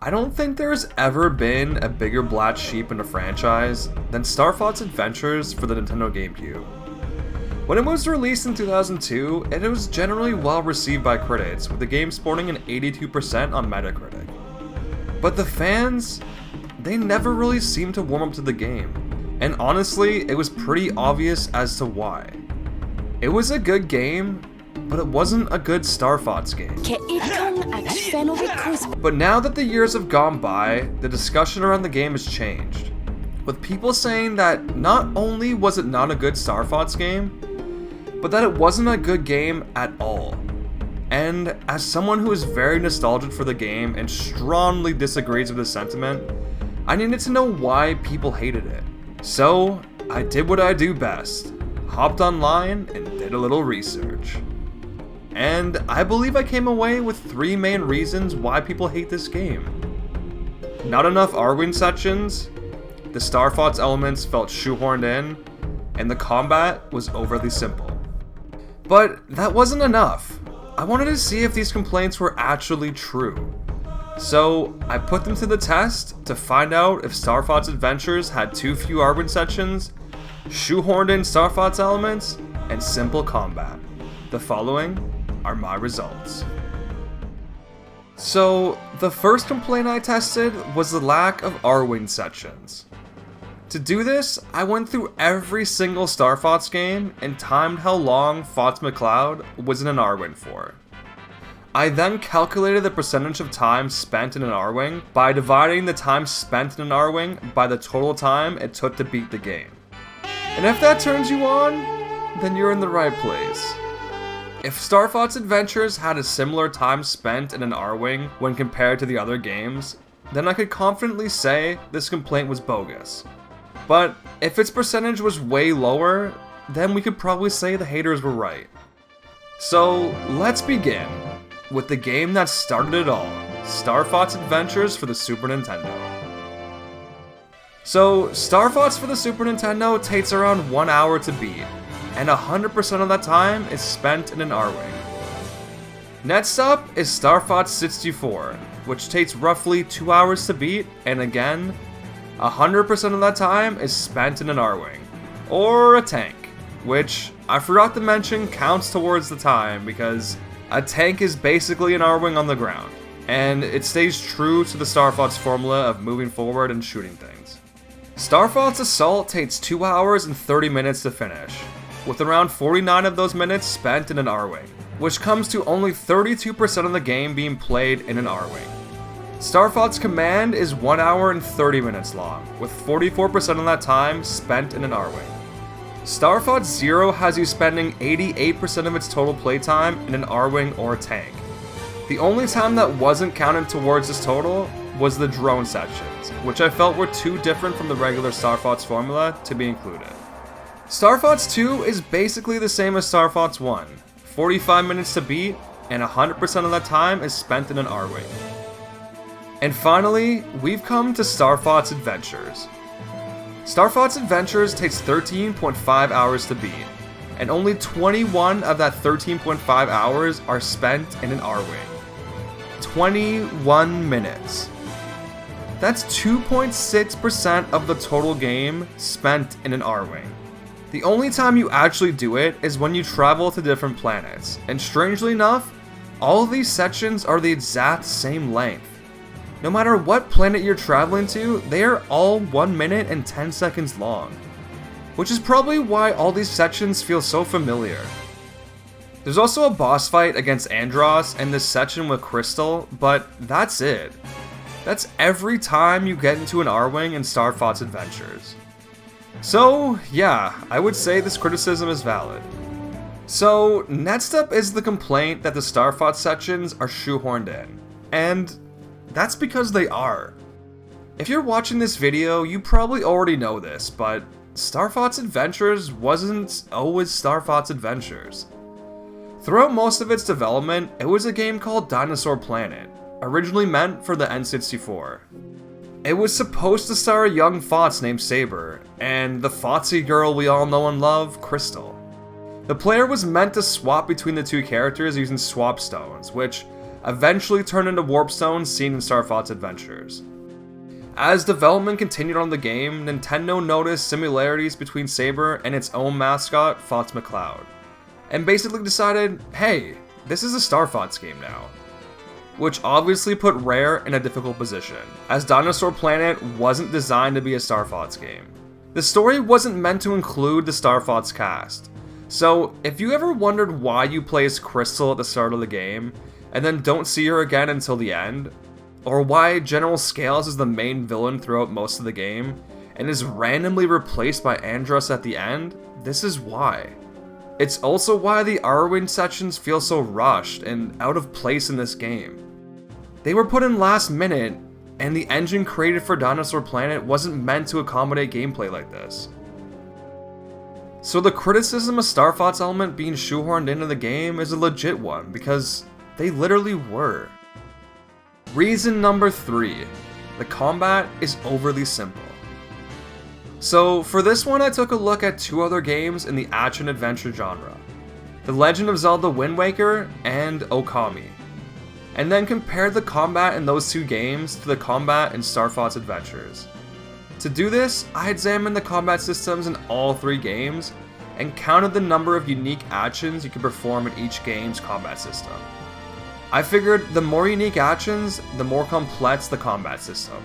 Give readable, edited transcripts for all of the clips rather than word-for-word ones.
I don't think there's ever been a bigger black sheep in a franchise than Starfox Adventures for the Nintendo GameCube. When it was released in 2002, it was generally well received by critics, with the game sporting an 82% on Metacritic. But the fans, they never really seemed to warm up to the game, and honestly, it was pretty obvious as to why. It was a good game, but it wasn't a good Starfox game. But now that the years have gone by, the discussion around the game has changed, with people saying that not only was it not a good Starfox game, but that it wasn't a good game at all. And as someone who is very nostalgic for the game and strongly disagrees with the sentiment, I needed to know why people hated it. So I did what I do best, hopped online and did a little research. And I believe I came away with 3 main reasons why people hate this game. Not enough Arwing sections, the Starfox elements felt shoehorned in, and the combat was overly simple. But that wasn't enough. I wanted to see if these complaints were actually true. So I put them to the test to find out if Starfox Adventures had too few Arwing sections, shoehorned in Starfox elements, and simple combat. The following are my results. So the first complaint I tested was the lack of Arwing sections. To do this, I went through every single Starfox game and timed how long Fox McCloud was in an Arwing for. I then calculated the percentage of time spent in an Arwing by dividing the time spent in an Arwing by the total time it took to beat the game. And if that turns you on, then you're in the right place. If Starfox Adventures had a similar time spent in an Arwing when compared to the other games, then I could confidently say this complaint was bogus. But if its percentage was way lower, then we could probably say the haters were right. So let's begin with the game that started it all, Starfox Adventures for the Super Nintendo. So Starfox for the Super Nintendo takes around 1 hour to beat, and 100% of that time is spent in an Arwing. Next up is Starfox 64, which takes roughly 2 hours to beat, and again, 100% of that time is spent in an Arwing, or a tank, which I forgot to mention counts towards the time because a tank is basically an Arwing on the ground, and it stays true to the Starfox formula of moving forward and shooting things. Starfox Assault takes 2 hours and 30 minutes to finish, with around 49 of those minutes spent in an Arwing, which comes to only 32% of the game being played in an Arwing. Starfox Command is 1 hour and 30 minutes long, with 44% of that time spent in an Arwing. Starfox Zero has you spending 88% of its total playtime in an Arwing or a tank. The only time that wasn't counted towards this total was the drone sections, which I felt were too different from the regular Starfox formula to be included. Starfox 2 is basically the same as Starfox 1, 45 minutes to beat, and 100% of that time is spent in an Arwing. And finally, we've come to Starfox Adventures. Starfox Adventures takes 13.5 hours to beat, and only 21 of that 13.5 hours are spent in an Arwing. 21 minutes. That's 2.6% of the total game spent in an Arwing. The only time you actually do it is when you travel to different planets, and strangely enough, all of these sections are the exact same length. No matter what planet you're traveling to, they are all 1 minute and 10 seconds long, which is probably why all these sections feel so familiar. There's also a boss fight against Andros and this section with Crystal, but that's it. That's every time you get into an Arwing in Starfox Adventures. So yeah, I would say this criticism is valid. So next up is the complaint that the Starfox sections are shoehorned in, and that's because they are. If you're watching this video, you probably already know this, but Starfox Adventures wasn't always Starfox Adventures. Throughout most of its development, it was a game called Dinosaur Planet, originally meant for the N64. It was supposed to star a young fox named Saber, and the foxy girl we all know and love, Crystal. The player was meant to swap between the two characters using swap stones, which eventually turned into warp stones seen in Starfox Adventures. As development continued on the game, Nintendo noticed similarities between Saber and its own mascot, Fox McCloud, and basically decided, hey, this is a Starfox game now. Which obviously put Rare in a difficult position, as Dinosaur Planet wasn't designed to be a Starfox game. The story wasn't meant to include the Starfox cast, so if you ever wondered why you play as Crystal at the start of the game, and then don't see her again until the end, or why General Scales is the main villain throughout most of the game, and is randomly replaced by Andros at the end, this is why. It's also why the Arwing sections feel so rushed and out of place in this game. They were put in last minute, and the engine created for Dinosaur Planet wasn't meant to accommodate gameplay like this. So the criticism of Starfox element being shoehorned into the game is a legit one, because they literally were. Reason number 3, the combat is overly simple. So for this one I took a look at 2 other games in the action-adventure genre, The Legend of Zelda Wind Waker and Okami, and then compared the combat in those 2 games to the combat in Starfox Adventures. To do this, I examined the combat systems in all 3 games and counted the number of unique actions you could perform in each game's combat system. I figured the more unique actions, the more complex the combat system.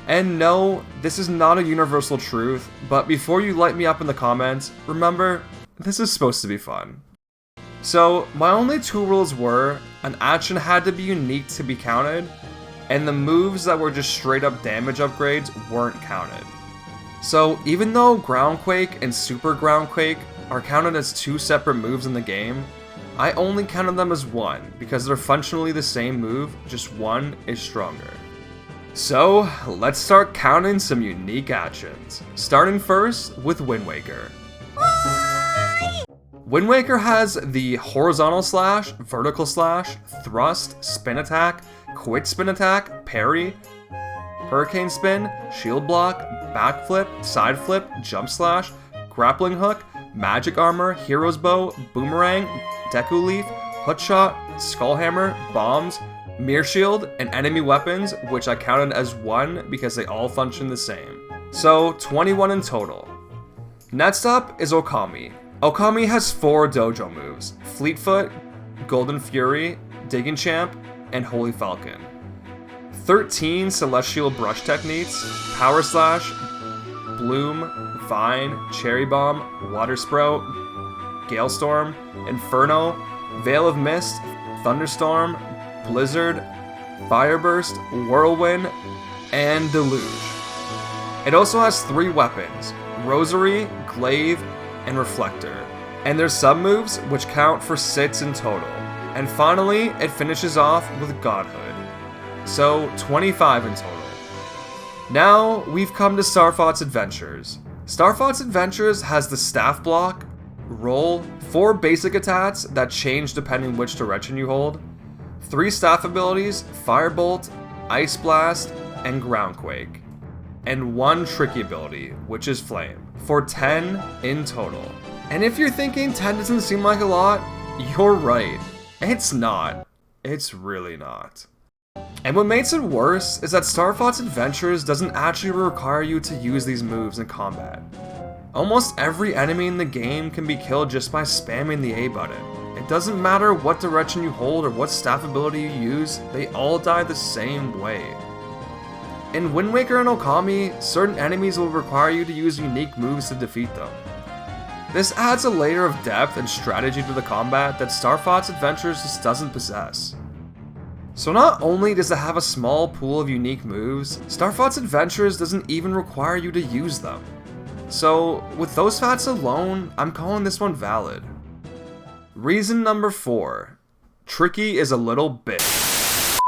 And no, this is not a universal truth, but before you light me up in the comments, remember, this is supposed to be fun. So, my only 2 rules were, an action had to be unique to be counted, and the moves that were just straight up damage upgrades weren't counted. So, even though Groundquake and Super Groundquake are counted as 2 separate moves in the game, I only counted them as 1, because they're functionally the same move, just one is stronger. So, let's start counting some unique actions, starting first with Wind Waker. Wind Waker has the horizontal slash, vertical slash, thrust, spin attack, quick spin attack, parry, hurricane spin, shield block, backflip, side flip, jump slash, grappling hook, magic armor, hero's bow, boomerang, Deku Leaf, hookshot, skullhammer, bombs, mirror shield, and enemy weapons, which I counted as 1 because they all function the same. So 21 in total. Next up is Okami. Okami has 4 dojo moves: Fleetfoot, Golden Fury, Digging Champ, and Holy Falcon. 13 celestial brush techniques: Power Slash, Bloom, Vine, Cherry Bomb, Water Sprout, Gale Storm, Inferno, Veil of Mist, Thunderstorm, Blizzard, Fireburst, Whirlwind, and Deluge. It also has 3 weapons: Rosary, Glaive, and Reflector, and their sub-moves, which count for 6 in total. And finally, it finishes off with Godhood. So 25 in total. Now, we've come to Starfox Adventures. Starfox Adventures has the Staff Block, Roll, 4 basic attacks that change depending which direction you hold, 3 staff abilities, Firebolt, Ice Blast, and Groundquake, and 1 tricky ability, which is Flame, for 10 in total. And if you're thinking 10 doesn't seem like a lot, you're right. It's not. It's really not. And what makes it worse is that Starfox Adventures doesn't actually require you to use these moves in combat. Almost every enemy in the game can be killed just by spamming the A button. It doesn't matter what direction you hold or what staff ability you use, they all die the same way. In Wind Waker and Okami, certain enemies will require you to use unique moves to defeat them. This adds a layer of depth and strategy to the combat that Starfox Adventures just doesn't possess. So not only does it have a small pool of unique moves, Starfox Adventures doesn't even require you to use them. So with those facts alone, I'm calling this one valid. Reason number 4. Tricky is a little bitch.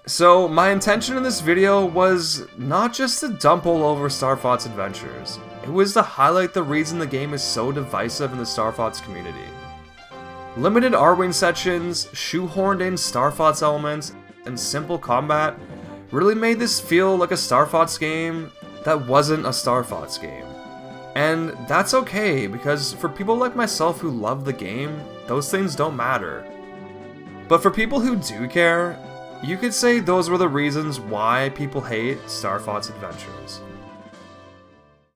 So my intention in this video was not just to dump all over Starfox Adventures, it was to highlight the reason the game is so divisive in the Starfox community. Limited Arwing sections, shoehorned in Starfox elements, and simple combat really made this feel like a Starfox game that wasn't a Starfox game. And that's okay, because for people like myself who love the game, those things don't matter. But for people who do care, you could say those were the reasons why people hate Starfox Adventures.